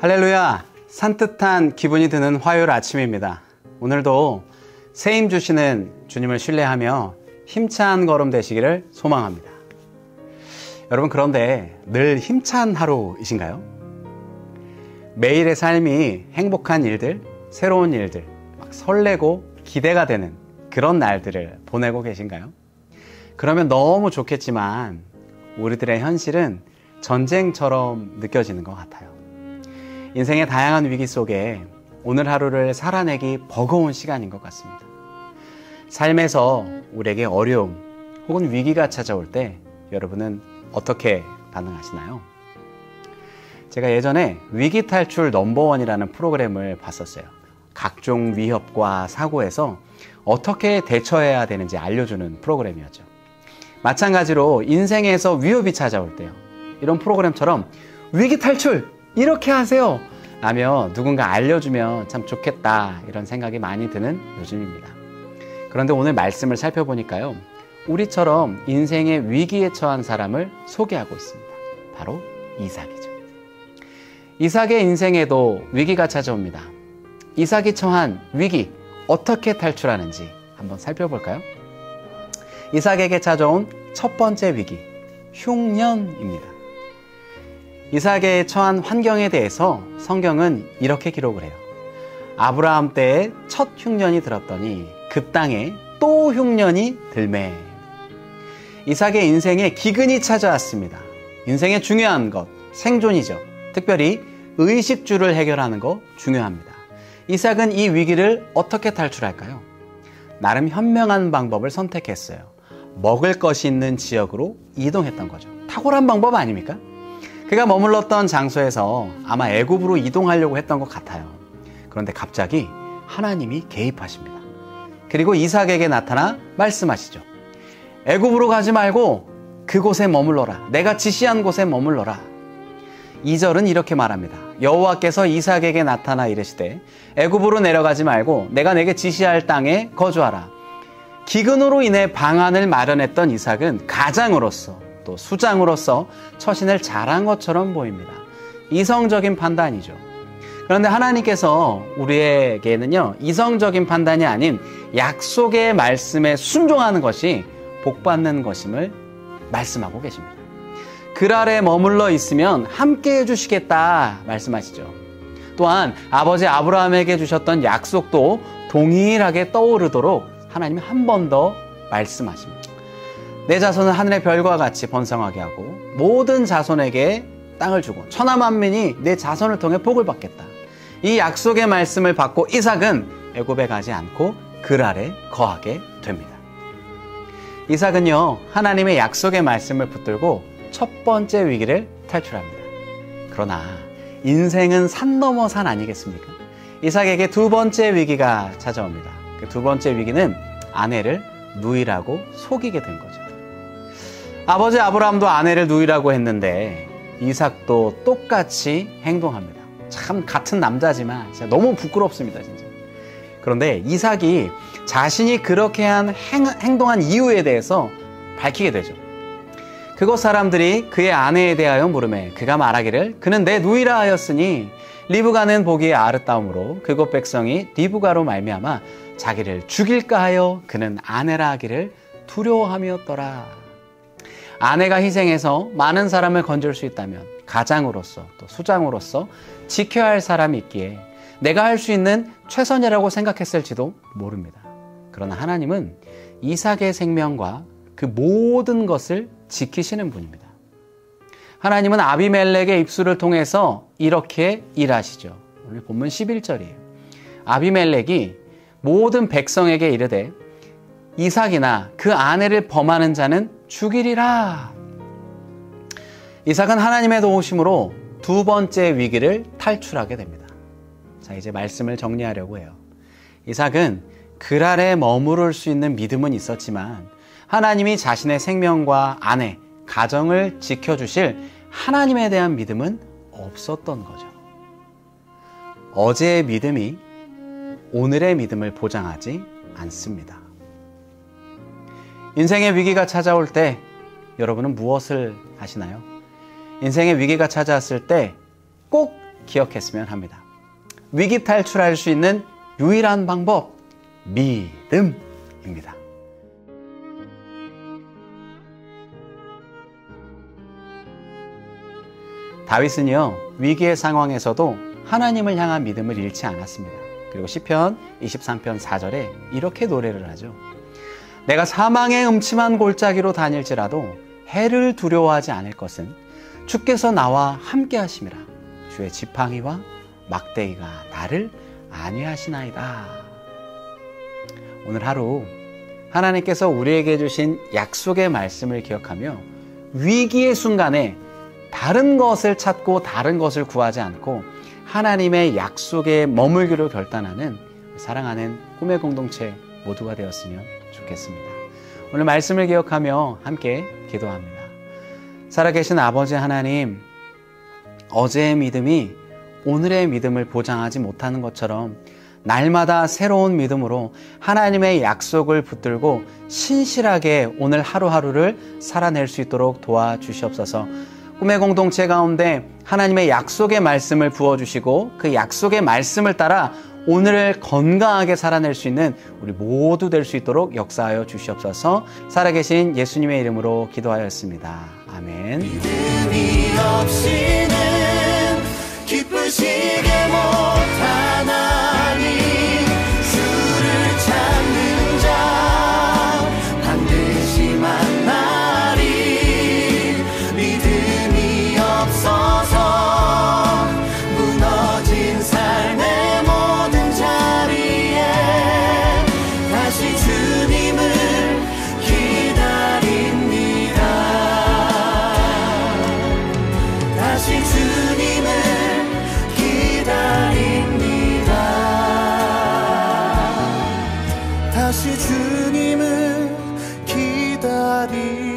할렐루야, 산뜻한 기분이 드는 화요일 아침입니다. 오늘도 새 힘 주시는 주님을 신뢰하며 힘찬 걸음 되시기를 소망합니다. 여러분, 그런데 늘 힘찬 하루이신가요? 매일의 삶이 행복한 일들, 새로운 일들, 막 설레고 기대가 되는 그런 날들을 보내고 계신가요? 그러면 너무 좋겠지만 우리들의 현실은 전쟁처럼 느껴지는 것 같아요. 인생의 다양한 위기 속에 오늘 하루를 살아내기 버거운 시간인 것 같습니다. 삶에서 우리에게 어려움 혹은 위기가 찾아올 때 여러분은 어떻게 반응하시나요? 제가 예전에 위기 탈출 넘버원이라는 프로그램을 봤었어요. 각종 위협과 사고에서 어떻게 대처해야 되는지 알려주는 프로그램이었죠. 마찬가지로 인생에서 위협이 찾아올 때요, 이런 프로그램처럼 위기 탈출 이렇게 하세요 라며 누군가 알려주면 참 좋겠다, 이런 생각이 많이 드는 요즘입니다. 그런데 오늘 말씀을 살펴보니까요, 우리처럼 인생의 위기에 처한 사람을 소개하고 있습니다. 바로 이삭이죠. 이삭의 인생에도 위기가 찾아옵니다. 이삭이 처한 위기, 어떻게 탈출하는지 한번 살펴볼까요? 이삭에게 찾아온 첫 번째 위기, 흉년입니다. 이삭의 처한 환경에 대해서 성경은 이렇게 기록을 해요. 아브라함 때에 첫 흉년이 들었더니 그 땅에 또 흉년이 들매. 이삭의 인생에 기근이 찾아왔습니다. 인생의 중요한 것, 생존이죠. 특별히 의식주를 해결하는 거 중요합니다. 이삭은 이 위기를 어떻게 탈출할까요? 나름 현명한 방법을 선택했어요. 먹을 것이 있는 지역으로 이동했던 거죠. 탁월한 방법 아닙니까? 그가 머물렀던 장소에서 아마 애굽으로 이동하려고 했던 것 같아요. 그런데 갑자기 하나님이 개입하십니다. 그리고 이삭에게 나타나 말씀하시죠. 애굽으로 가지 말고 그곳에 머물러라. 내가 지시한 곳에 머물러라. 2절은 이렇게 말합니다. 여호와께서 이삭에게 나타나 이르시되 애굽으로 내려가지 말고 내가 내게 지시할 땅에 거주하라. 기근으로 인해 방안을 마련했던 이삭은 가장으로서 또 수장으로서 처신을 잘한 것처럼 보입니다. 이성적인 판단이죠. 그런데 하나님께서 우리에게는요, 이성적인 판단이 아닌 약속의 말씀에 순종하는 것이 복받는 것임을 말씀하고 계십니다. 글 아래 머물러 있으면 함께 해주시겠다 말씀하시죠. 또한 아버지 아브라함에게 주셨던 약속도 동일하게 떠오르도록 하나님이 한 번 더 말씀하십니다. 내 자손은 하늘의 별과 같이 번성하게 하고 모든 자손에게 땅을 주고 천하만민이 내 자손을 통해 복을 받겠다. 이 약속의 말씀을 받고 이삭은 애굽에 가지 않고 글 아래 거하게 됩니다. 이삭은요, 하나님의 약속의 말씀을 붙들고 첫 번째 위기를 탈출합니다. 그러나 인생은 산 넘어 산 아니겠습니까? 이삭에게 두 번째 위기가 찾아옵니다. 그 두 번째 위기는 아내를 누이라고 속이게 된 거죠. 아버지 아브라함도 아내를 누이라고 했는데 이삭도 똑같이 행동합니다. 참 같은 남자지만 진짜 너무 부끄럽습니다, 진짜. 그런데 이삭이 자신이 그렇게 행동한 이유에 대해서 밝히게 되죠. 그곳 사람들이 그의 아내에 대하여 물으매 그가 말하기를 그는 내 누이라 하였으니 리브가는 보기에 아름다움으로 그곳 백성이 리브가로 말미암아 자기를 죽일까 하여 그는 아내라 하기를 두려워함이었더라. 아내가 희생해서 많은 사람을 건질 수 있다면 가장으로서 또 수장으로서 지켜야 할 사람이 있기에 내가 할 수 있는 최선이라고 생각했을지도 모릅니다. 그러나 하나님은 이삭의 생명과 그 모든 것을 지키시는 분입니다. 하나님은 아비멜렉의 입술을 통해서 이렇게 일하시죠. 오늘 본문 11절이에요. 아비멜렉이 모든 백성에게 이르되 이삭이나 그 아내를 범하는 자는 죽이리라. 이삭은 하나님의 도우심으로 두 번째 위기를 탈출하게 됩니다. 자, 이제 말씀을 정리하려고 해요. 이삭은 글 아래 머무를 수 있는 믿음은 있었지만 하나님이 자신의 생명과 아내, 가정을 지켜주실 하나님에 대한 믿음은 없었던 거죠. 어제의 믿음이 오늘의 믿음을 보장하지 않습니다. 인생의 위기가 찾아올 때 여러분은 무엇을 하시나요? 인생의 위기가 찾아왔을 때 꼭 기억했으면 합니다. 위기 탈출할 수 있는 유일한 방법, 믿음입니다. 다윗은요, 위기의 상황에서도 하나님을 향한 믿음을 잃지 않았습니다. 그리고 시편 23편 4절에 이렇게 노래를 하죠. 내가 사망의 음침한 골짜기로 다닐지라도 해를 두려워하지 않을 것은 주께서 나와 함께 하심이라. 주의 지팡이와 막대기가 나를 안위하시나이다. 오늘 하루 하나님께서 우리에게 주신 약속의 말씀을 기억하며 위기의 순간에 다른 것을 찾고 다른 것을 구하지 않고 하나님의 약속에 머물기로 결단하는 사랑하는 꿈의 공동체 모두가 되었으면 좋겠습니다. 오늘 말씀을 기억하며 함께 기도합니다. 살아계신 아버지 하나님, 어제의 믿음이 오늘의 믿음을 보장하지 못하는 것처럼 날마다 새로운 믿음으로 하나님의 약속을 붙들고 신실하게 오늘 하루하루를 살아낼 수 있도록 도와주시옵소서. 꿈의 공동체 가운데 하나님의 약속의 말씀을 부어주시고 그 약속의 말씀을 따라 오늘을 건강하게 살아낼 수 있는 우리 모두 될 수 있도록 역사하여 주시옵소서. 살아계신 예수님의 이름으로 기도하였습니다. 아멘. 믿음이 없이는 기쁘시게 못하나니 주를 찾는 자 반드시 만나리. 믿음이 없어서 무너진 삶의 모든 자리에 다시 주님을 기다립니다. 다시 주님을 기다립니다. 다시 주님을 기다립니다.